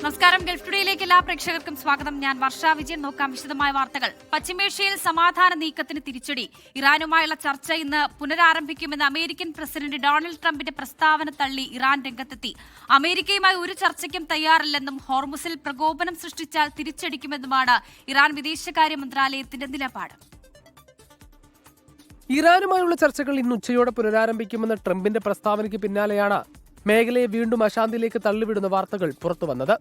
നമസ്കാരം. ഗൾഫ് ടുഡേയിലേക്ക് എല്ലാ പ്രേക്ഷകർക്കും സ്വാഗതം. ഞാൻ വർഷ വിജയൻ. നോക്കാം വിശദമായ വാർത്തകൾ. പശ്ചിമേഷ്യയിൽ സമാധാന നീക്കത്തിന് തിരിച്ചടി. ഇറാനുമായുള്ള ചർച്ച ഇന്ന് പുനരാരംഭിക്കുമെന്ന് അമേരിക്കൻ പ്രസിഡന്റ് ഡൊണാൾഡ് ട്രംപിന്റെ പ്രസ്താവന തള്ളി ഇറാൻ രംഗത്തെത്തി. അമേരിക്കയുമായി ഒരു ചർച്ചയ്ക്കും തയ്യാറല്ലെന്നും ഹോർമുസിൽ പ്രകോപനം സൃഷ്ടിച്ചാൽ തിരിച്ചടിക്കുമെന്നുമാണ് ഇറാൻ വിദേശകാര്യ മന്ത്രാലയത്തിന്റെ നിലപാട്. ഇറാനുമായുള്ള ചർച്ചകൾ ഇന്ന് ഉച്ചയോടെ പുനരാരംഭിക്കുമെന്ന ട്രംപിന്റെ പ്രസ്താവനയ്ക്ക് പിന്നാലെയാണ് മേഖലയെ വീണ്ടും അശാന്തിയിലേക്ക് തള്ളിവിടുന്ന വാർത്തകൾ പുറത്തുവന്നത്.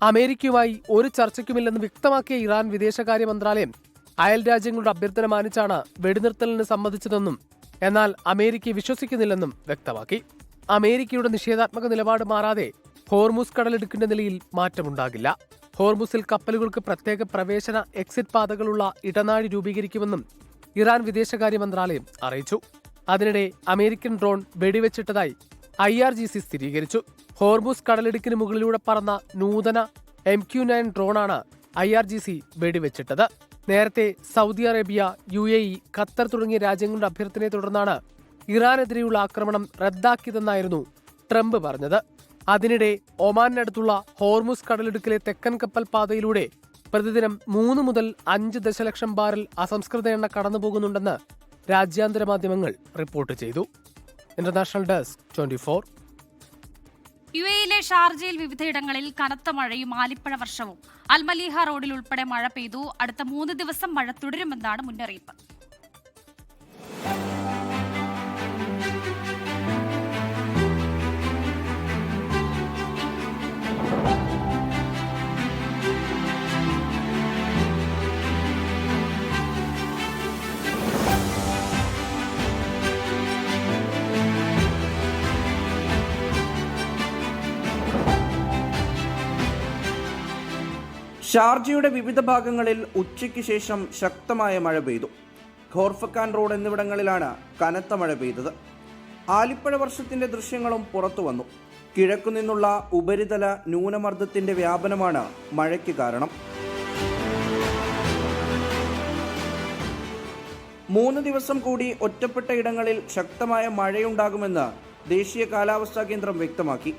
അമേരിക്കയുമായി ഒരു ചർച്ചയ്ക്കുമില്ലെന്ന് വ്യക്തമാക്കിയ ഇറാൻ വിദേശകാര്യ മന്ത്രാലയം അയൽ രാജ്യങ്ങളുടെ അഭ്യർത്ഥന മാനിച്ചാണ് വെടിനിർത്തലിന് സമ്മതിച്ചതെന്നും എന്നാൽ അമേരിക്ക വിശ്വസിക്കുന്നില്ലെന്നും വ്യക്തമാക്കി. അമേരിക്കയുടെ നിഷേധാത്മക നിലപാട് മാറാതെ ഹോർമുസ് കടലിടുക്കിന്റെ നിലയിൽ മാറ്റമുണ്ടാകില്ല. ഹോർമുസിൽ കപ്പലുകൾക്ക് പ്രത്യേക പ്രവേശന എക്സിറ്റ് പാതകളുള്ള ഇടനാഴി രൂപീകരിക്കുമെന്നും ഇറാൻ വിദേശകാര്യ മന്ത്രാലയം അറിയിച്ചു. അതിനിടെ അമേരിക്കൻ ഡ്രോൺ വെടിവെച്ചിട്ടതായി IRGC സ്ഥിരീകരിച്ചു. ഹോർമുസ് കടലിടുക്കിന് മുകളിലൂടെ പറന്ന നൂതന MQ-9 ഡ്രോണാണ് IRGC വെടിവെച്ചിട്ടത്. നേരത്തെ സൗദി അറേബ്യ, UAE, ഖത്തർ തുടങ്ങിയ രാജ്യങ്ങളുടെ അഭ്യർത്ഥനയെ തുടർന്നാണ് ഇറാനെതിരെയുള്ള ആക്രമണം റദ്ദാക്കിയതെന്നായിരുന്നു ട്രംപ് പറഞ്ഞത്. അതിനിടെ ഒമാനിനടുത്തുള്ള ഹോർമുസ് കടലിടുക്കിലെ തെക്കൻ കപ്പൽ പാതയിലൂടെ പ്രതിദിനം 3 മുതൽ 5 ദശലക്ഷം ബാരൽ അസംസ്കൃത എണ്ണ കടന്നുപോകുന്നുണ്ടെന്ന് രാജ്യാന്തര മാധ്യമങ്ങൾ റിപ്പോർട്ട് ചെയ്തു. International desk 24. UAE-യിലെ ഷാർജയിൽ വിവിധയിടങ്ങളിൽ കനത്ത മഴയും ആലിപ്പഴ വർഷവും. അൽമലീഹ റോഡിൽ ഉൾപ്പെടെ മഴ പെയ്തു. അടുത്ത 3 ദിവസം മഴ തുടരുമെന്നാണ് മുന്നറിയിപ്പ്. ഷാർജയുടെ വിവിധ ഭാഗങ്ങളിൽ ഉച്ചയ്ക്ക് ശേഷം ശക്തമായ മഴ പെയ്തു. ഖോർഫക്കാൻ റോഡ് എന്നിവിടങ്ങളിലാണ് കനത്ത മഴ പെയ്തത്. ആലിപ്പഴ വർഷത്തിന്റെ ദൃശ്യങ്ങളും പുറത്തുവന്നു. കിഴക്കുനിന്നുള്ള ഉപരിതല ന്യൂനമർദ്ദത്തിന്റെ വ്യാപനമാണ് മഴയ്ക്ക് കാരണം. 3 ദിവസം കൂടി ഒറ്റപ്പെട്ട ഇടങ്ങളിൽ ശക്തമായ മഴയുണ്ടാകുമെന്ന് ദേശീയ കാലാവസ്ഥാ കേന്ദ്രം വ്യക്തമാക്കി.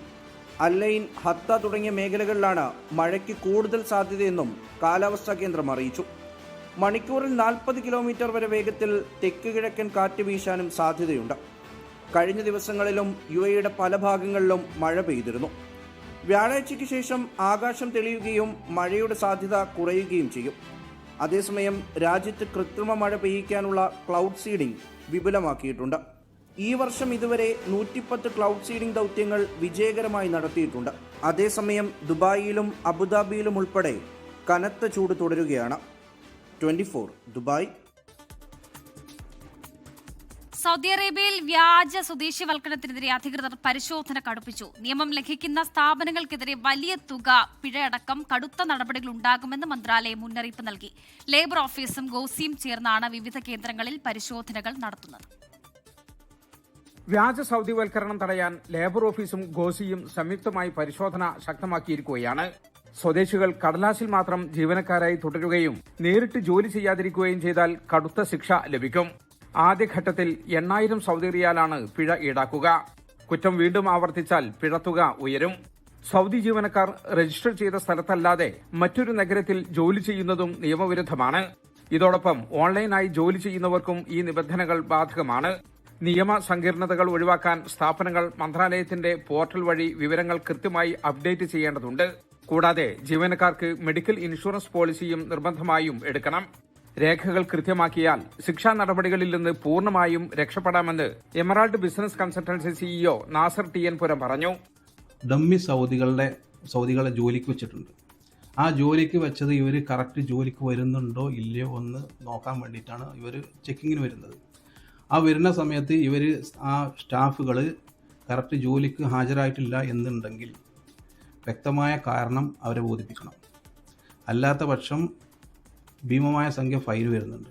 അല്ലൈൻ, ഹത്ത തുടങ്ങിയ മേഖലകളിലാണ് മഴയ്ക്ക് കൂടുതൽ സാധ്യതയെന്നും കാലാവസ്ഥാ കേന്ദ്രം അറിയിച്ചു. മണിക്കൂറിൽ 40 കിലോമീറ്റർ വരെ വേഗത്തിൽ തെക്ക് കിഴക്കൻ കാറ്റ് വീശാനും സാധ്യതയുണ്ട്. കഴിഞ്ഞ ദിവസങ്ങളിലും UAE-യുടെ പല ഭാഗങ്ങളിലും മഴ പെയ്തിരുന്നു. വ്യാഴാഴ്ചയ്ക്ക് ശേഷം ആകാശം തെളിയുകയും മഴയുടെ സാധ്യത കുറയുകയും ചെയ്യും. അതേസമയം രാജ്യത്ത് കൃത്രിമ മഴ പെയ്യിക്കാനുള്ള ക്ലൗഡ് സീഡിംഗ് വിപുലമാക്കിയിട്ടുണ്ട്. ഈ വർഷം ഇതുവരെ 110 ക്ലൗഡ് സീഡിംഗ് ദൗത്യങ്ങൾ വിജയകരമായി നടത്തിയിട്ടുണ്ട്. അതേസമയം ദുബായിലും അബുദാബിയിലും ഉൾപ്പെടെ കനത്ത ചൂട് തുടരുകയാണ്. 24 ദുബായ്. സൗദി അറേബ്യയിൽ വ്യാജ സ്വദേശിവൽക്കരണത്തിനെതിരെ അധികൃതർ പരിശോധന കടുപ്പിച്ചു. നിയമം ലംഘിക്കുന്ന സ്ഥാപനങ്ങൾക്കെതിരെ വലിയ തുക പിഴയടക്കം കടുത്ത നടപടികൾ ഉണ്ടാകുമെന്ന് മന്ത്രാലയം മുന്നറിയിപ്പ് നൽകി. ലേബർ ഓഫീസും ഗോസിയും ചേർന്നാണ് വിവിധ കേന്ദ്രങ്ങളിൽ പരിശോധനകൾ നടത്തുന്നത്. വ്യാജ സൗദിവൽക്കരണം തടയാൻ ലേബർ ഓഫീസും ഗോസിയും സംയുക്തമായി പരിശോധന ശക്തമാക്കിയിരിക്കുകയാണ്. സ്വദേശികൾ കടലാസിൽ മാത്രം ജീവനക്കാരായി തുടരുകയും നേരിട്ട് ജോലി ചെയ്യാതിരിക്കുകയും ചെയ്താൽ കടുത്ത ശിക്ഷ ലഭിക്കും. ആദ്യഘട്ടത്തിൽ 8000 സൗദി റിയാലാണ് പിഴ ഈടാക്കുക. കുറ്റം വീണ്ടും ആവർത്തിച്ചാൽ പിഴത്തുക ഉയരും. സൗദി ജീവനക്കാർ രജിസ്റ്റർ ചെയ്ത സ്ഥലത്തല്ലാതെ മറ്റൊരു നഗരത്തിൽ ജോലി ചെയ്യുന്നതും നിയമവിരുദ്ധമാണ്. ഇതോടൊപ്പം ഓൺലൈനായി ജോലി ചെയ്യുന്നവർക്കും ഈ നിബന്ധനകൾ ബാധകമാണ്. നിയമ സങ്കീർണതകൾ ഒഴിവാക്കാൻ സ്ഥാപനങ്ങൾ മന്ത്രാലയത്തിന്റെ പോർട്ടൽ വഴി വിവരങ്ങൾ കൃത്യമായി അപ്ഡേറ്റ് ചെയ്യേണ്ടതുണ്ട്. കൂടാതെ ജീവനക്കാർക്ക് മെഡിക്കൽ ഇൻഷുറൻസ് പോളിസിയും നിർബന്ധമായും എടുക്കണം. രേഖകൾ കൃത്യമാക്കിയാൽ ശിക്ഷാ നടപടികളിൽ നിന്ന് പൂർണ്ണമായും രക്ഷപ്പെടാമെന്ന് emerald business consultancy CEO Nasar TN Puram പറഞ്ഞു. ഡമ്മി സൗദികളെ ജോലിക്ക് വെച്ചിട്ടുണ്ട്. ആ ജോലിക്ക് വെച്ചത് ഇവർ കറക്റ്റ് ജോലിക്ക് വരുന്നുണ്ടോ ഇല്ലയോ എന്ന് നോക്കാൻ വേണ്ടിയിട്ടാണ് ഇവർ ചെക്കിങ്ങിന് വരുന്നത്. ആ വരുന്ന സമയത്ത് ആ സ്റ്റാഫുകൾ കറക്റ്റ് ജോലിക്ക് ഹാജരായിട്ടില്ല എന്നുണ്ടെങ്കിൽ വ്യക്തമായ കാരണം അവരെ ബോധിപ്പിക്കണം. അല്ലാത്ത പക്ഷം ഭീമമായ സംഖ്യ ഫൈൻ വരുന്നുണ്ട്.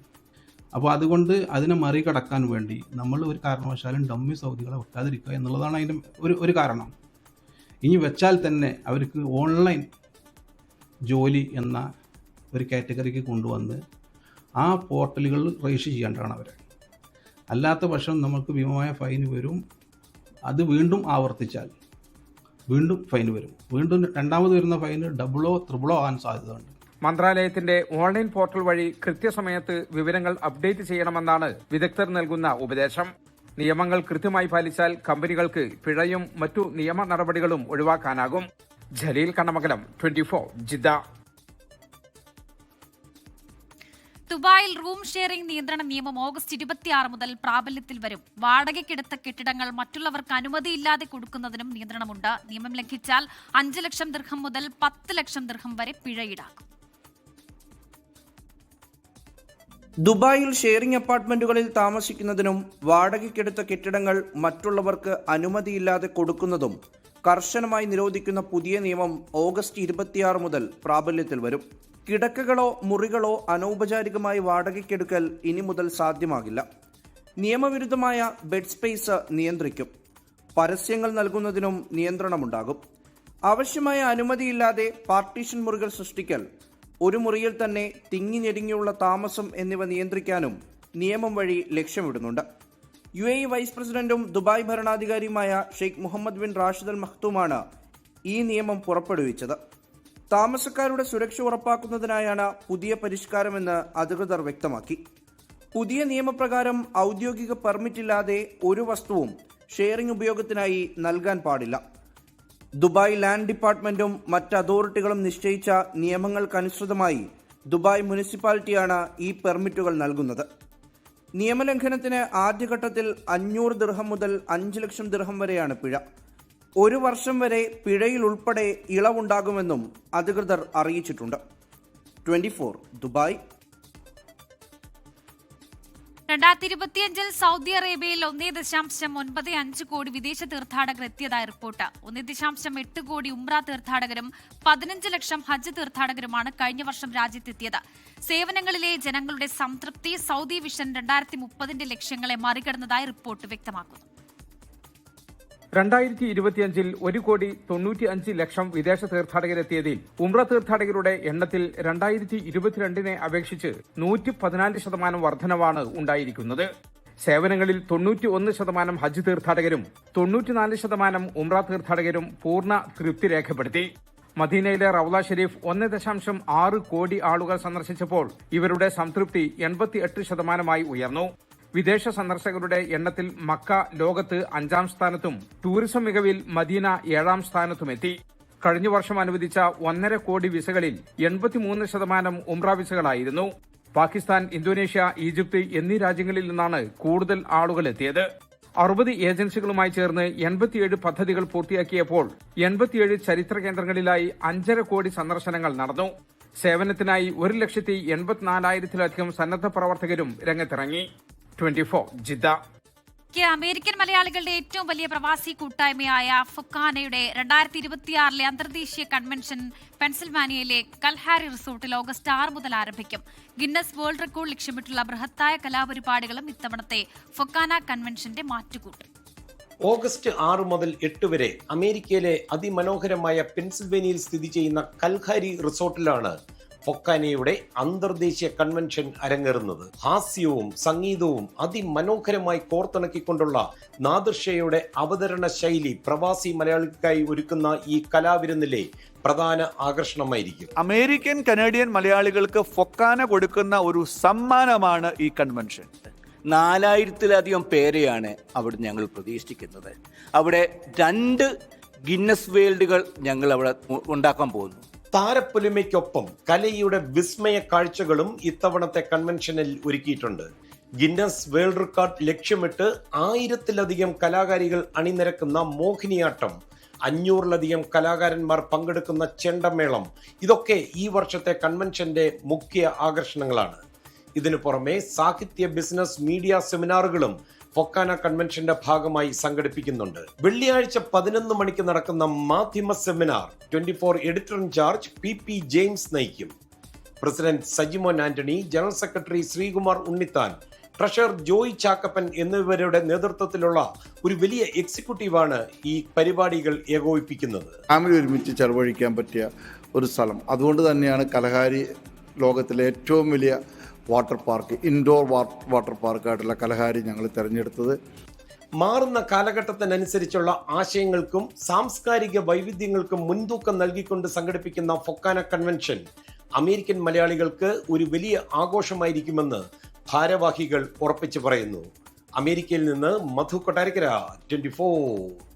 അപ്പോൾ അതുകൊണ്ട് അതിനെ മറികടക്കാൻ വേണ്ടി നമ്മൾ ഒരു കാരണവശാലും ഡമ്മി സൗദികളെ വെക്കാതിരിക്കുക എന്നുള്ളതാണ് അതിൻ്റെ ഒരു കാരണം. ഇനി വെച്ചാൽ തന്നെ അവർക്ക് ഓൺലൈൻ ജോലി എന്ന ഒരു കാറ്റഗറിക്ക് കൊണ്ടുവന്ന് ആ പോർട്ടലുകൾ രജിസ്റ്റർ ചെയ്യേണ്ടതാണ് അവരെ. അല്ലാത്ത പക്ഷം നമുക്ക് ഭീമമായ ഫൈൻ വരും. അത് വീണ്ടും ആവർത്തിച്ചാൽ വീണ്ടും ഫൈൻ വരും. വീണ്ടും രണ്ടാമത് വരുന്ന ഫൈന് ഡബിളോ ത്രിബിളോ ആകാൻ സാധ്യതയുണ്ട്. മന്ത്രാലയത്തിന്റെ ഓൺലൈൻ പോർട്ടൽ വഴി കൃത്യസമയത്ത് വിവരങ്ങൾ അപ്ഡേറ്റ് ചെയ്യണമെന്നാണ് വിദഗ്ധർ നൽകുന്ന ഉപദേശം. നിയമങ്ങൾ കൃത്യമായി പാലിച്ചാൽ കമ്പനികൾക്ക് പിഴയും മറ്റു നിയമ നടപടികളും ഒഴിവാക്കാനാകും. ജലീൽ കണ്ണമംഗലം, 24 ജിദ്ദ. ദുബായിൽ റൂം ഷെയറിംഗ് നിയന്ത്രണ നിയമം ഓഗസ്റ്റ് 26 മുതൽ പ്രാബല്യത്തിൽ വരും. വാടകയ്ക്കെടുത്ത കെട്ടിടങ്ങൾ മറ്റുള്ളവർക്ക് അനുമതിയില്ലാതെ കൊടുക്കുന്നതിനും നിയന്ത്രണമുണ്ട്. നിയമം ലംഘിച്ചാൽ 5 ലക്ഷം ദിർഹം മുതൽ 10 ലക്ഷം ദിർഹം വരെ പിഴ ഈടാക്കും. ദുബായിൽ ഷെയറിംഗ് അപ്പാർട്ട്മെന്റുകളിൽ താമസിക്കുന്നതിനും വാടകയ്ക്കെടുത്ത കെട്ടിടങ്ങൾ മറ്റുള്ളവർക്ക് അനുമതിയില്ലാതെ കൊടുക്കുന്നതും കർശനമായി നിരോധിക്കുന്ന പുതിയ നിയമം ഓഗസ്റ്റ് 26 മുതൽ പ്രാബല്യത്തിൽ വരും. കിടക്കകളോ മുറികളോ അനൗപചാരികമായി വാടകയ്ക്കെടുക്കൽ ഇനി മുതൽ സാധ്യമാകില്ല. നിയമവിരുദ്ധമായ ബെഡ് സ്പേസ് നിയന്ത്രിക്കും. പരസ്യങ്ങൾ നൽകുന്നതിനും നിയന്ത്രണമുണ്ടാകും. ആവശ്യമായ അനുമതിയില്ലാതെ പാർട്ടീഷൻ മുറികൾ സൃഷ്ടിക്കൽ, ഒരു മുറിയിൽ തന്നെ തിങ്ങി ഞെരുങ്ങിയുള്ള താമസം എന്നിവ നിയന്ത്രിക്കാനും നിയമം വഴി ലക്ഷ്യമിടുന്നുണ്ട്. UAE വൈസ് പ്രസിഡന്റും ദുബായ് ഭരണാധികാരിയുമായ Sheikh Mohammed bin Rashid Al മഖ്തൂമാണ് ഈ നിയമം പുറപ്പെടുവിച്ചത്. താമസക്കാരുടെ സുരക്ഷ ഉറപ്പാക്കുന്നതിനായാണ് പുതിയ പരിഷ്കാരമെന്ന് അധികൃതർ വ്യക്തമാക്കി. പുതിയ നിയമപ്രകാരം ഔദ്യോഗിക പെർമിറ്റില്ലാതെ ഒരു വസ്തുവും ഷെയറിംഗ് ഉപയോഗത്തിനായി നൽകാൻ പാടില്ല. ദുബായ് ലാൻഡ് ഡിപ്പാർട്ട്മെന്റും മറ്റ് അതോറിറ്റികളും നിശ്ചയിച്ച നിയമങ്ങൾക്കനുസൃതമായി ദുബായ് മുനിസിപ്പാലിറ്റിയാണ് ഈ പെർമിറ്റുകൾ നൽകുന്നത്. നിയമലംഘനത്തിന് ആദ്യഘട്ടത്തിൽ 500 ദിർഹം മുതൽ 5 ലക്ഷം ദിർഹം വരെയാണ് പിഴ. 1 വർഷം വരെ പിഴയിൽ ഉൾപ്പെടെ ഇളവുണ്ടാകുമെന്നും അധികൃതർ അറിയിച്ചിട്ടുണ്ട്. 24 ദുബായ്. 2025 സൗദി അറേബ്യയിൽ 1.95 കോടി വിദേശ തീർത്ഥാടകർ എത്തിയതായി റിപ്പോർട്ട്. 1.8 കോടി ഉംറ തീർത്ഥാടകരും 15 ലക്ഷം ഹജ്ജ് തീർത്ഥാടകരുമാണ് കഴിഞ്ഞ വർഷം രാജ്യത്തെത്തിയത്. സേവനങ്ങളിലെ ജനങ്ങളുടെ സംതൃപ്തി സൗദി വിഷൻ 2030 ലക്ഷ്യങ്ങളെ മറികടന്നതായി റിപ്പോർട്ട് വ്യക്തമാക്കുന്നു. 2025 1,95 ലക്ഷം വിദേശ തീർത്ഥാടകരെത്തിയതിൽ ഉംറ തീർത്ഥാടകരുടെ എണ്ണത്തിൽ 2022 അപേക്ഷിച്ച് 114% വർധനവാണ് ഉണ്ടായിരിക്കുന്നത്. സേവനങ്ങളിൽ 91% ഹജ്ജ് തീർത്ഥാടകരും 94% ഉംറ തീർത്ഥാടകരും പൂർണ്ണ തൃപ്തി രേഖപ്പെടുത്തി. മദീനയിലെ റൗള ഷെരീഫ് 1.6 കോടി ആളുകൾ സന്ദർശിച്ചപ്പോൾ ഇവരുടെ സംതൃപ്തി 88% ഉയർന്നു. വിദേശ സന്ദർശകരുടെ എണ്ണത്തിൽ മക്ക ലോകത്ത് 5ാം സ്ഥാനത്തും ടൂറിസം മികവിൽ മദീന 7ാം സ്ഥാനത്തുമെത്തി. കഴിഞ്ഞ വർഷം അനുവദിച്ച 1.5 കോടി വിസകളിൽ 83% ഉംറ വിസകളായിരുന്നു. പാകിസ്ഥാൻ, ഇന്തോനേഷ്യ, ഈജിപ്ത് എന്നീ രാജ്യങ്ങളിൽ നിന്നാണ് കൂടുതൽ ആളുകൾ എത്തിയത്. 60 ഏജൻസികളുമായി ചേർന്ന് 87 പദ്ധതികൾ പൂർത്തിയാക്കിയപ്പോൾ 87 ചരിത്ര കേന്ദ്രങ്ങളിലായി 5.5 കോടി സന്ദർശനങ്ങൾ നടന്നു. സേവനത്തിനായി 1,84,000-ലധികം സന്നദ്ധ പ്രവർത്തകരും രംഗത്തിറങ്ങി. 24 ജിദ്ദ. അമേരിക്കൻ മലയാളികളുടെ ഏറ്റവും വലിയ പ്രവാസി കൂട്ടായ്മയായ ഫൊക്കാനയുടെ 2026 അന്തർദേശീയ കൺവെൻഷൻ പെൻസിൽവാനിയയിലെ കൽഹാരി റിസോർട്ടിൽ ഓഗസ്റ്റ് 6 മുതൽ ആരംഭിക്കും. ഗിന്നസ് വേൾഡ് റെക്കോർഡ് ലക്ഷ്യമിട്ടുള്ള ബൃഹത്തായ കലാപരിപാടികളും ഇത്തവണത്തെ ഫൊക്കാന കൺവെൻഷന്റെ മാറ്റുകൂട്ടും. ഓഗസ്റ്റ് 6 മുതൽ 8 വരെ അമേരിക്കയിലെ അതിമനോഹരമായ പെൻസിൽവേനിയയിൽ സ്ഥിതി ചെയ്യുന്ന കൽഹാരി റിസോർട്ടിലാണ് ഫൊക്കാനയുടെ അന്തർദേശീയ കൺവെൻഷൻ അരങ്ങേറുന്നത്. ഹാസ്യവും സംഗീതവും അതിമനോഹരമായി കോർത്തിണക്കിക്കൊണ്ടുള്ള നാദിർഷയുടെ അവതരണ ശൈലി പ്രവാസി മലയാളികൾക്കായി ഒരുക്കുന്ന ഈ കലാവിരുന്നിലെ പ്രധാന ആകർഷണമായിരിക്കും. അമേരിക്കൻ കനേഡിയൻ മലയാളികൾക്ക് ഫൊക്കാന കൊടുക്കുന്ന ഒരു സമ്മാനമാണ് ഈ കൺവെൻഷൻ. 4000-ലധികം പേരെയാണ് അവിടെ ഞങ്ങൾ പ്രതീക്ഷിക്കുന്നത്. അവിടെ 2 ഗിന്നസ് വേൾഡുകൾ ഞങ്ങൾ അവിടെ ഉണ്ടാക്കാൻ പോകുന്നു. താരപ്പൊലിമയ്ക്കൊപ്പം കലയുടെ വിസ്മയ കാഴ്ചകളും ഇത്തവണത്തെ കൺവെൻഷനിൽ ഒരുക്കിയിട്ടുണ്ട്. ഗിന്നസ് വേൾഡ് റെക്കോർഡ് ലക്ഷ്യമിട്ട് 1000-ലധികം കലാകാരികൾ അണിനിരക്കുന്ന മോഹിനിയാട്ടം, 500-ലധികം കലാകാരന്മാർ പങ്കെടുക്കുന്ന ചെണ്ടമേളം, ഇതൊക്കെ ഈ വർഷത്തെ കൺവെൻഷന്റെ മുഖ്യ ആകർഷണങ്ങളാണ്. ഇതിനു പുറമെ സാഹിത്യ, ബിസിനസ്, മീഡിയ സെമിനാറുകളും ഫൊക്കാന കൺവെൻഷന്റെ ഭാഗമായി സംഘടിപ്പിക്കുന്നുണ്ട്. വെള്ളിയാഴ്ച 11 മണിക്ക് നടക്കുന്ന മാധ്യമ seminar 24 editor in charge PP James നയിക്കും. President Sajimon Antony, general secretary Sreekumar Unnithan, treasurer Joy Chackappan എന്നിവരുടെ നേതൃത്വത്തിലുള്ള ഒരു വലിയ എക്സിക്യൂട്ടീവാണ് ഈ പരിപാടികൾ ഏകോപിപ്പിക്കുന്നത്. ഫാമിലി ഒരുമിച്ച് ചെലവഴിക്കാൻ പറ്റിയ ഒരു സ്ഥലം. അതുകൊണ്ട് തന്നെയാണ് കലഹാരി ലോകത്തിലെ ഏറ്റവും വലിയ വാട്ടർ പാർക്ക്, ഇൻഡോർ വാട്ടർ പാർക്കായിട്ടുള്ള കലഹാരി ഞങ്ങൾ തിരഞ്ഞെടുത്തത്. മാറുന്ന കാലഘട്ടത്തിനനുസരിച്ചുള്ള ആശയങ്ങൾക്കും സാംസ്കാരിക വൈവിധ്യങ്ങൾക്കും മുൻതൂക്കം നൽകിക്കൊണ്ട് സംഘടിപ്പിക്കുന്ന ഫൊക്കാന കൺവെൻഷൻ അമേരിക്കൻ മലയാളികൾക്ക് ഒരു വലിയ ആഘോഷമായിരിക്കുമെന്ന് ഭാരവാഹികൾ ഉറപ്പിച്ചു പറയുന്നു. അമേരിക്കയിൽ നിന്ന് മധു കൊട്ടാരക്കര, 24.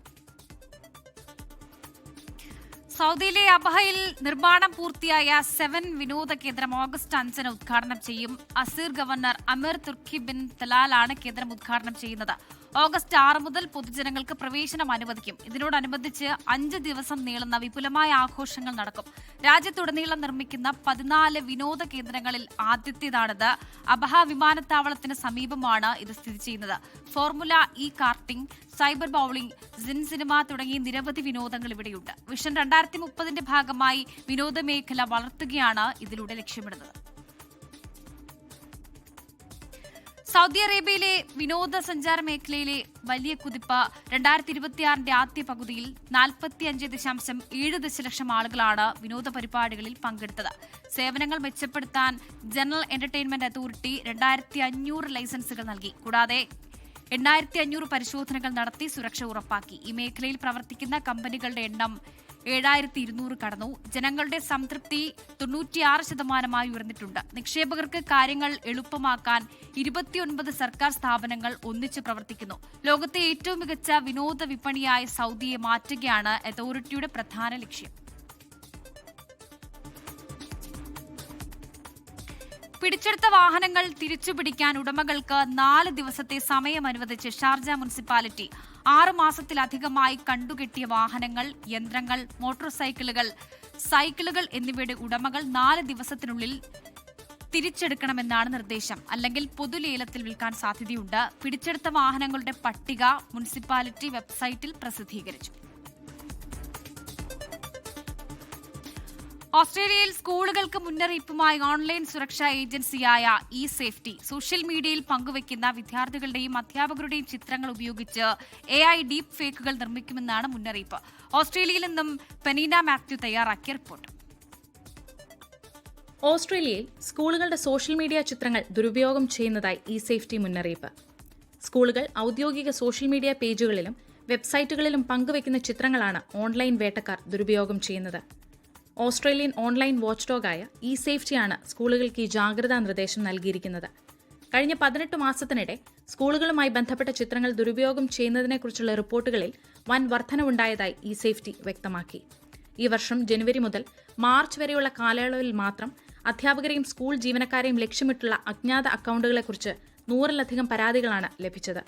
സൗദിയിലെ അബഹയിൽ നിർമ്മാണം പൂർത്തിയായ 7 വിനോദ കേന്ദ്രം ഓഗസ്റ്റ് 5 ഉദ്ഘാടനം ചെയ്യും. Asir governor Amir Turki bin തലാലാണ് കേന്ദ്രം ഉദ്ഘാടനം ചെയ്യുന്നത്. ഓഗസ്റ്റ് 6 മുതൽ പൊതുജനങ്ങൾക്ക് പ്രവേശനം അനുവദിക്കും. ഇതിനോടനുബന്ധിച്ച് 5 ദിവസം നീളുന്ന വിപുലമായ ആഘോഷങ്ങൾ നടക്കും. രാജ്യത്തുടനീളം നിർമ്മിക്കുന്ന 14 വിനോദ കേന്ദ്രങ്ങളിൽ ആദ്യത്തേതാണിത്. അബഹ വിമാനത്താവളത്തിന് സമീപമാണ് ഇത് സ്ഥിതി ചെയ്യുന്നത്. Formula E karting, cyber bowling, സിൻ സിനിമ തുടങ്ങിയ നിരവധി വിനോദങ്ങൾ ഇവിടെയുണ്ട്. വിഷൻ 2030ന്റെ ഭാഗമായി വിനോദ മേഖല വളർത്തുകയാണ് ഇതിലൂടെ ലക്ഷ്യമിടുന്നത്. സൗദി അറേബ്യയിലെ വിനോദസഞ്ചാര മേഖലയിലെ വലിയ കുതിപ്പ് 2026ന്റെ ആദ്യ പകുതിയിൽ 45.7 ദശലക്ഷം ആളുകളാണ് വിനോദ പരിപാടികളിൽ പങ്കെടുത്തത്. സേവനങ്ങൾ മെച്ചപ്പെടുത്താൻ ജനറൽ എന്റർടൈൻമെന്റ് അതോറിറ്റി 2500 ലൈസൻസുകൾ നൽകി. കൂടാതെ 8500 പരിശോധനകൾ നടത്തി സുരക്ഷ ഉറപ്പാക്കി. ഈ മേഖലയിൽ പ്രവർത്തിക്കുന്ന കമ്പനികളുടെ എണ്ണം 7200 കടന്നു. ജനങ്ങളുടെ സംതൃപ്തി 96% ഉയർന്നിട്ടുണ്ട്. നിക്ഷേപകർക്ക് കാര്യങ്ങൾ എളുപ്പമാക്കാൻ 29 സർക്കാർ സ്ഥാപനങ്ങൾ ഒന്നിച്ച് പ്രവർത്തിക്കുന്നു. ലോകത്തെ ഏറ്റവും മികച്ച വിനോദ വിപണിയായ സൗദിയെ മാറ്റുകയാണ് അതോറിറ്റിയുടെ പ്രധാന ലക്ഷ്യം. പിടിച്ചെടുത്ത വാഹനങ്ങൾ തിരിച്ചുപിടിക്കാൻ ഉടമകൾക്ക് 4 ദിവസത്തെ സമയം അനുവദിച്ച് ഷാർജ മുനിസിപ്പാലിറ്റി. 6 മാസത്തിലധികമായി കണ്ടുകെട്ടിയ വാഹനങ്ങൾ, യന്ത്രങ്ങൾ, മോട്ടോർ സൈക്കിളുകൾ എന്നിവയുടെ ഉടമകൾ 4 ദിവസത്തിനുള്ളിൽ തിരിച്ചെടുക്കണമെന്നാണ് നിർദ്ദേശം. അല്ലെങ്കിൽ പൊതുലേലത്തിൽ വിൽക്കാൻ സാധ്യതയുണ്ട്. പിടിച്ചെടുത്ത വാഹനങ്ങളുടെ പട്ടിക മുനിസിപ്പാലിറ്റി വെബ്സൈറ്റിൽ പ്രസിദ്ധീകരിച്ചു. ഓസ്ട്രേലിയയിൽ സ്കൂളുകൾക്ക് മുന്നറിയിപ്പുമായി ഓൺലൈൻ സുരക്ഷാ ഏജൻസിയായ ഇ സേഫ്റ്റി സോഷ്യൽ മീഡിയയിൽ പങ്കുവയ്ക്കുന്ന വിദ്യാർത്ഥികളുടെയും അധ്യാപകരുടെയും ചിത്രങ്ങൾ ഉപയോഗിച്ച് AI ഡീപ് ഫേക്കുകൾ നിർമ്മിക്കുമെന്നാണ് മുന്നറിയിപ്പ്. ഓസ്ട്രേലിയയിൽ നിന്നും പെനീന മാത്യു തയ്യാറാക്കിയ റിപ്പോർട്ട്. ഓസ്ട്രേലിയയിൽ സ്കൂളുകളുടെ സോഷ്യൽ മീഡിയ ചിത്രങ്ങൾ ദുരുപയോഗം ചെയ്യുന്നതായി ഇ സേഫ്റ്റി മുന്നറിയിപ്പ്. സ്കൂളുകൾ ഔദ്യോഗിക സോഷ്യൽ മീഡിയ പേജുകളിലും വെബ്സൈറ്റുകളിലും പങ്കുവയ്ക്കുന്ന ചിത്രങ്ങളാണ് ഓൺലൈൻ വേട്ടക്കാർ ദുരുപയോഗം ചെയ്യുന്നത്. ഓസ്ട്രേലിയൻ ഓൺലൈൻ വാച്ച്ഡോഗായ ഇ സേഫ്റ്റിയാണ് സ്കൂളുകൾക്ക് ഈ ജാഗ്രതാ നിർദ്ദേശം നൽകിയിരിക്കുന്നത്. കഴിഞ്ഞ 18 മാസത്തിനിടെ സ്കൂളുകളുമായി ബന്ധപ്പെട്ട ചിത്രങ്ങൾ ദുരുപയോഗം ചെയ്യുന്നതിനെക്കുറിച്ചുള്ള റിപ്പോർട്ടുകളിൽ വൻ വർധനവുണ്ടായതായി ഇ സേഫ്റ്റി വ്യക്തമാക്കി. ഈ വർഷം ജനുവരി മുതൽ മാർച്ച് വരെയുള്ള കാലയളവിൽ മാത്രം അധ്യാപകരെയും സ്കൂൾ ജീവനക്കാരെയും ലക്ഷ്യമിട്ടുള്ള അജ്ഞാത അക്കൗണ്ടുകളെക്കുറിച്ച് 100-ലധികം പരാതികളാണ് ലഭിച്ചത്.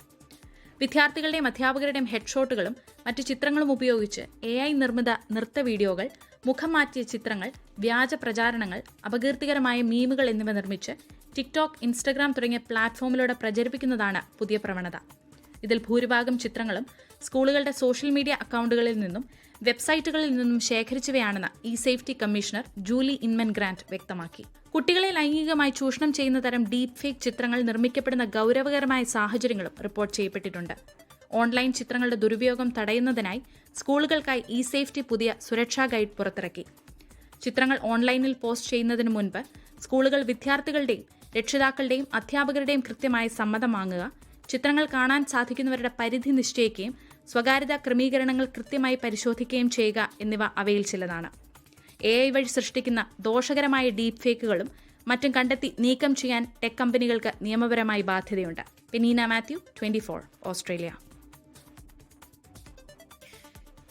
വിദ്യാർത്ഥികളുടെയും അധ്യാപകരുടെയും ഹെഡ്ഷോട്ടുകളും മറ്റു ചിത്രങ്ങളും ഉപയോഗിച്ച് AI നിർമ്മിത നൃത്ത വീഡിയോകൾ, മുഖം മാറ്റിയ ചിത്രങ്ങൾ, വ്യാജ പ്രചാരണങ്ങൾ, അപകീർത്തികരമായ മീമുകൾ എന്നിവ നിർമ്മിച്ച് ടിക്ടോക്ക്, ഇൻസ്റ്റഗ്രാം തുടങ്ങിയ പ്ലാറ്റ്ഫോമിലൂടെ പ്രചരിപ്പിക്കുന്നതാണ് പുതിയ പ്രവണത. ഇതിൽ ഭൂരിഭാഗം ചിത്രങ്ങളും സ്കൂളുകളുടെ സോഷ്യൽ മീഡിയ അക്കൗണ്ടുകളിൽ നിന്നും വെബ്സൈറ്റുകളിൽ നിന്നും ശേഖരിച്ചവയാണെന്ന് e safety commissioner Julie Inman Grant വ്യക്തമാക്കി. കുട്ടികളെ ലൈംഗികമായി ചൂഷണം ചെയ്യുന്ന തരം ഡീപ് ഫേക്ക് ചിത്രങ്ങൾ നിർമ്മിക്കപ്പെടുന്ന ഗൌരവകരമായ സാഹചര്യങ്ങളും റിപ്പോർട്ട് ചെയ്യപ്പെട്ടിട്ടുണ്ട്. ഓൺലൈൻ ചിത്രങ്ങളുടെ ദുരുപയോഗം തടയുന്നതിനായി സ്കൂളുകൾക്കായി ഇ സേഫ്റ്റി പുതിയ സുരക്ഷാ ഗൈഡ് പുറത്തിറക്കി. ചിത്രങ്ങൾ ഓൺലൈനിൽ പോസ്റ്റ് ചെയ്യുന്നതിന് മുൻപ് സ്കൂളുകൾ വിദ്യാർത്ഥികളുടെയും രക്ഷിതാക്കളുടെയും അധ്യാപകരുടെയും കൃത്യമായ സമ്മതം വാങ്ങുക, ചിത്രങ്ങൾ കാണാൻ സാധിക്കുന്നവരുടെ പരിധി നിശ്ചയിക്കുകയും സ്വകാര്യതാ ക്രമീകരണങ്ങൾ കൃത്യമായി പരിശോധിക്കുകയും ചെയ്യുക എന്നിവ അവയിൽ ചിലതാണ്. AI വഴി സൃഷ്ടിക്കുന്ന ദോഷകരമായ ഡീപ് ഫേക്കുകളും മറ്റും കണ്ടെത്തി നീക്കം ചെയ്യാൻ ടെക് കമ്പനികൾക്ക് നിയമപരമായി ബാധ്യതയുണ്ട്. പെനീന മാത്യു, 24, ഓസ്ട്രേലിയ.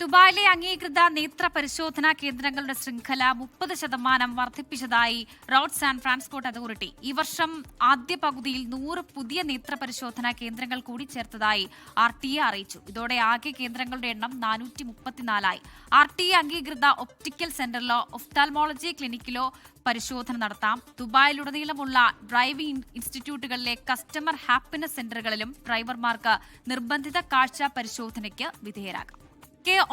ദുബായിലെ അംഗീകൃത നേത്ര പരിശോധനാ കേന്ദ്രങ്ങളുടെ ശൃംഖല 30% വർദ്ധിപ്പിച്ചതായി റോഡ്സ് ആൻഡ് ട്രാൻസ്പോർട്ട് അതോറിറ്റി. ഈ വർഷം ആദ്യ പകുതിയിൽ 100 പുതിയ നേത്ര പരിശോധനാ കേന്ദ്രങ്ങൾ കൂടി ചേർത്തതായി RTA അറിയിച്ചു. ഇതോടെ ആകെ കേന്ദ്രങ്ങളുടെ എണ്ണം 434ആയി. RTA അംഗീകൃത ഒപ്റ്റിക്കൽ സെന്ററിലോ ഒഫ്താൽമോളജി ക്ലിനിക്കിലോ പരിശോധന നടത്താം. ദുബായിലുടനീളമുള്ള ഡ്രൈവിംഗ് ഇൻസ്റ്റിറ്റ്യൂട്ടുകളിലെ കസ്റ്റമർ ഹാപ്പിനെസ് സെന്ററുകളിലും ഡ്രൈവർമാർക്ക് നിർബന്ധിത കാഴ്ച പരിശോധനയ്ക്ക് വിധേയരാകാം.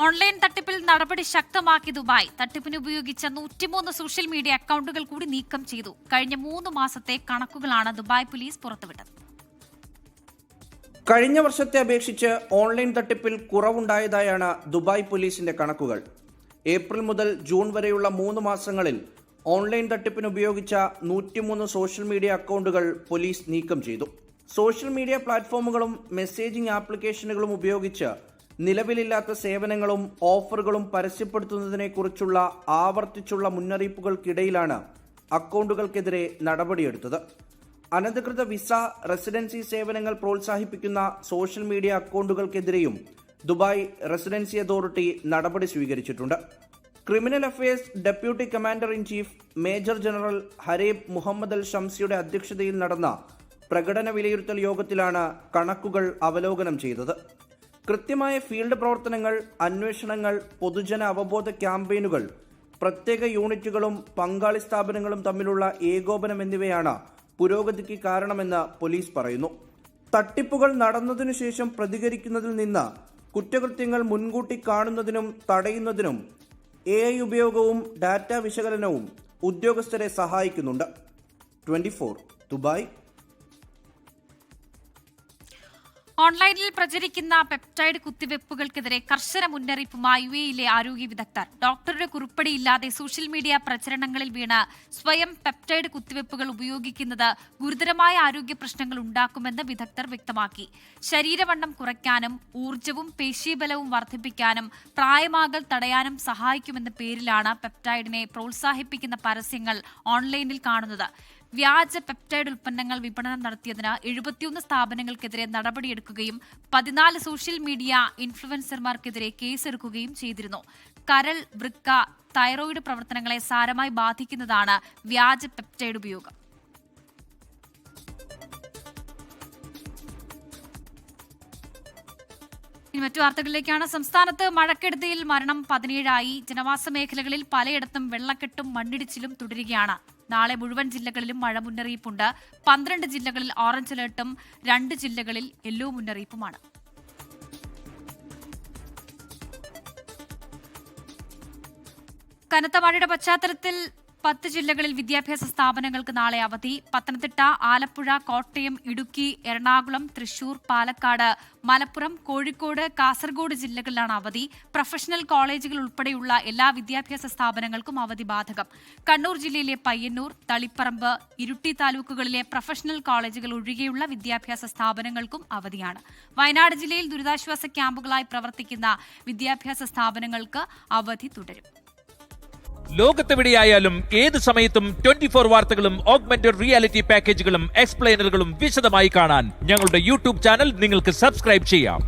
ഓൺലൈൻ തട്ടിപ്പിൽ നടപടി ശക്തമാക്കി ദുബായ്. തട്ടിപ്പിന് ഉപയോഗിച്ച 103 സോഷ്യൽ മീഡിയ അക്കൗണ്ടുകൾ കൂടി നീക്കം ചെയ്തു. കഴിഞ്ഞ 3 മാസത്തെ കണക്കുകളാണ് ദുബായ് പോലീസ് പുറത്തുവിട്ടത്. കഴിഞ്ഞ വർഷത്തെ അപേക്ഷിച്ച് ഓൺലൈൻ തട്ടിപ്പിൽ കുറവുണ്ടായതായാണ് ദുബായ് പോലീസിന്റെ കണക്കുകൾ. ഏപ്രിൽ മുതൽ ജൂൺ വരെയുള്ള 3 മാസങ്ങളിൽ ഓൺലൈൻ തട്ടിപ്പിന് ഉപയോഗിച്ച 103 സോഷ്യൽ മീഡിയ അക്കൗണ്ടുകൾ പോലീസ് നീക്കം ചെയ്തു. സോഷ്യൽ മീഡിയ പ്ലാറ്റ്ഫോമുകളും മെസ്സേജിംഗ് ആപ്ലിക്കേഷനുകളും ഉപയോഗിച്ച് നിലവിലില്ലാത്ത സേവനങ്ങളും ഓഫറുകളും പരസ്യപ്പെടുത്തുന്നതിനെക്കുറിച്ചുള്ള ആവർത്തിച്ചുള്ള മുന്നറിയിപ്പുകൾക്കിടയിലാണ് അക്കൗണ്ടുകൾക്കെതിരെ നടപടിയെടുത്തത്. അനധികൃത വിസ, റെസിഡൻസി സേവനങ്ങൾ പ്രോത്സാഹിപ്പിക്കുന്ന സോഷ്യൽ മീഡിയ അക്കൗണ്ടുകൾക്കെതിരെയും ദുബായ് റെസിഡൻസി അതോറിറ്റി നടപടി സ്വീകരിച്ചിട്ടുണ്ട്. Criminal affairs deputy commander in chief major general Hareb Mohammed Al ഷംസിയുടെ അധ്യക്ഷതയിൽ നടന്ന പ്രകടന വിലയിരുത്തൽ യോഗത്തിലാണ് കണക്കുകൾ അവലോകനം ചെയ്തത്. കൃത്യമായ ഫീൽഡ് പ്രവർത്തനങ്ങൾ, അന്വേഷണങ്ങൾ, പൊതുജന അവബോധ ക്യാമ്പയിനുകൾ, പ്രത്യേക യൂണിറ്റുകളും പങ്കാളി സ്ഥാപനങ്ങളും തമ്മിലുള്ള ഏകോപനം എന്നിവയാണ് പുരോഗതിക്ക് കാരണമെന്ന് പോലീസ് പറയുന്നു. തട്ടിപ്പുകൾ നടന്നതിനു ശേഷം പ്രതികരിക്കുന്നതിൽ നിന്ന് കുറ്റകൃത്യങ്ങൾ മുൻകൂട്ടി കാണുന്നതിനും തടയുന്നതിനും AI ഉപയോഗവും ഡാറ്റ വിശകലനവും ഉദ്യോഗസ്ഥരെ സഹായിക്കുന്നുണ്ട്. 24 ദുബായ്. ഓൺലൈനിൽ പ്രചരിക്കുന്ന പെപ്റ്റൈഡ് കുത്തിവയ്പ്പുകൾക്കെതിരെ കർശന മുന്നറിയിപ്പുമായി UAE-യിലെ ആരോഗ്യ വിദഗ്ധർ. ഡോക്ടറുടെ കുറിപ്പടിയില്ലാതെ സോഷ്യൽ മീഡിയ പ്രചരണങ്ങളിൽ വീണ് സ്വയം പെപ്റ്റൈഡ് കുത്തിവയ്പ്പുകൾ ഉപയോഗിക്കുന്നത് ഗുരുതരമായ ആരോഗ്യ പ്രശ്നങ്ങൾ ഉണ്ടാക്കുമെന്ന് വിദഗ്ധർ വ്യക്തമാക്കി. ശരീരവണ്ണം കുറയ്ക്കാനും ഊർജ്ജവും പേശീബലവും വർദ്ധിപ്പിക്കാനും പ്രായമാകൽ തടയാനും സഹായിക്കുമെന്ന പേരിലാണ് പെപ്റ്റൈഡിനെ പ്രോത്സാഹിപ്പിക്കുന്ന പരസ്യങ്ങൾ ഓൺലൈനിൽ കാണുന്നത്. വ്യാജ പെപ്റ്റൈഡ് ഉൽപ്പന്നങ്ങൾ വിപണനം നടത്തിയതിന് 71 സ്ഥാപനങ്ങൾക്കെതിരെ നടപടിയെടുക്കുകയും 14 സോഷ്യൽ മീഡിയ ഇൻഫ്ലുവൻസർമാർക്കെതിരെ കേസെടുക്കുകയും ചെയ്തിരുന്നു. കരൾ, വൃക്ക, തൈറോയിഡ് പ്രവർത്തനങ്ങളെ സാരമായി ബാധിക്കുന്നതാണ് വ്യാജ പെപ്റ്റൈഡ് ഉപയോഗം. മറ്റു വാർത്തകളിലേക്കാണ്. സംസ്ഥാനത്ത് മഴക്കെടുതിയിൽ മരണം 17ആയി. ജനവാസ മേഖലകളിൽ പലയിടത്തും വെള്ളക്കെട്ടും മണ്ണിടിച്ചിലും തുടരുകയാണ്. നാളെ മുഴുവൻ ജില്ലകളിലും മഴ മുന്നറിയിപ്പുണ്ട്. 12 ജില്ലകളിൽ ഓറഞ്ച് അലർട്ടും 2 ജില്ലകളിൽ യെല്ലോ മുന്നറിയിപ്പുമാണ്. കനത്ത മഴയുടെ പശ്ചാത്തലത്തിൽ 10 ജില്ലകളിൽ വിദ്യാഭ്യാസ സ്ഥാപനങ്ങൾക്ക് നാളെ അവധി. പത്തനംതിട്ട, ആലപ്പുഴ, കോട്ടയം, ഇടുക്കി, എറണാകുളം, തൃശൂർ, പാലക്കാട്, മലപ്പുറം, കോഴിക്കോട്, കാസർഗോഡ് ജില്ലകളിലാണ് അവധി. പ്രൊഫഷണൽ കോളേജുകൾ ഉൾപ്പെടെയുള്ള എല്ലാ വിദ്യാഭ്യാസ സ്ഥാപനങ്ങൾക്കും അവധി ബാധകം. കണ്ണൂർ ജില്ലയിലെ പയ്യന്നൂർ, തളിപ്പറമ്പ്, ഇരിട്ടി താലൂക്കുകളിലെ പ്രൊഫഷണൽ കോളേജുകൾ ഒഴികെയുള്ള വിദ്യാഭ്യാസ സ്ഥാപനങ്ങൾക്കും അവധിയാണ്. വയനാട് ജില്ലയിൽ ദുരിതാശ്വാസ ക്യാമ്പുകളായി പ്രവർത്തിക്കുന്ന വിദ്യാഭ്യാസ സ്ഥാപനങ്ങൾക്ക് അവധി തുടരും. ലോകത്തെവിടെയായാലും ഏത് സമയത്തും 24 വാർത്തകളും ഓഗ്മെന്റഡ് റിയാലിറ്റി പാക്കേജുകളും എക്സ്പ്ലെയിനറുകളും വിശദമായി കാണാൻ ഞങ്ങളുടെ യൂട്യൂബ് ചാനൽ നിങ്ങൾക്ക് സബ്സ്ക്രൈബ് ചെയ്യാം.